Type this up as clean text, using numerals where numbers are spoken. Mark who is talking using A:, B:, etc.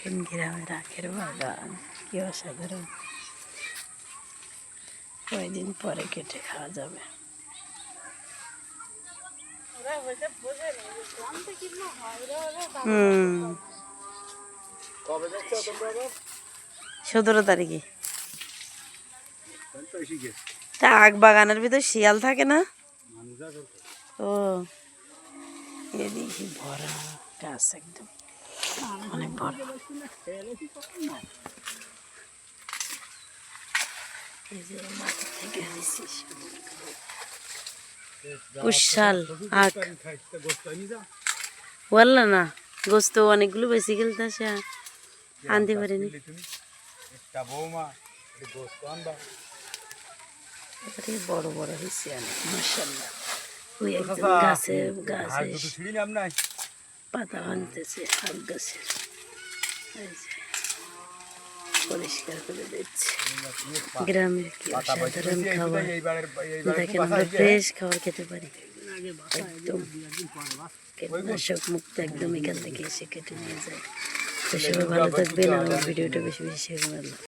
A: দেখেন গ্রামের আখের বাগান কি অসাধারণ। কয়েকদিন পরে কেটে খাওয়া যাবে। হুম, 17 তারিখে। তা আখ বাগানের ভিতর শিয়াল থাকে না? ও এদিকে ভরা গাছ, একদম অনেক বড়। কুশাল আখ বললো না, গোস্ত অনেকগুলো বেশি খেলতে আসে, আনতে পারিনি। বড় বড় হয়েছে অনেক, মাশাআল্লাহ। ওই একজন গাছে পাতা আনতেছে আখ গাছের, পরিষ্কার করে দিচ্ছে। গ্রামের কি অসাধারণ খাবার, দেখেন আমরা ফ্রেশ খাবার খেতে পারি, একদম কীটনাশক মুক্ত, একদম এখান থেকে এসে কেটে নিয়ে যায়। তো সবাই ভালো থাকবেন, আমার ভিডিওটা বেশি বেশি শেয়ার করবেন।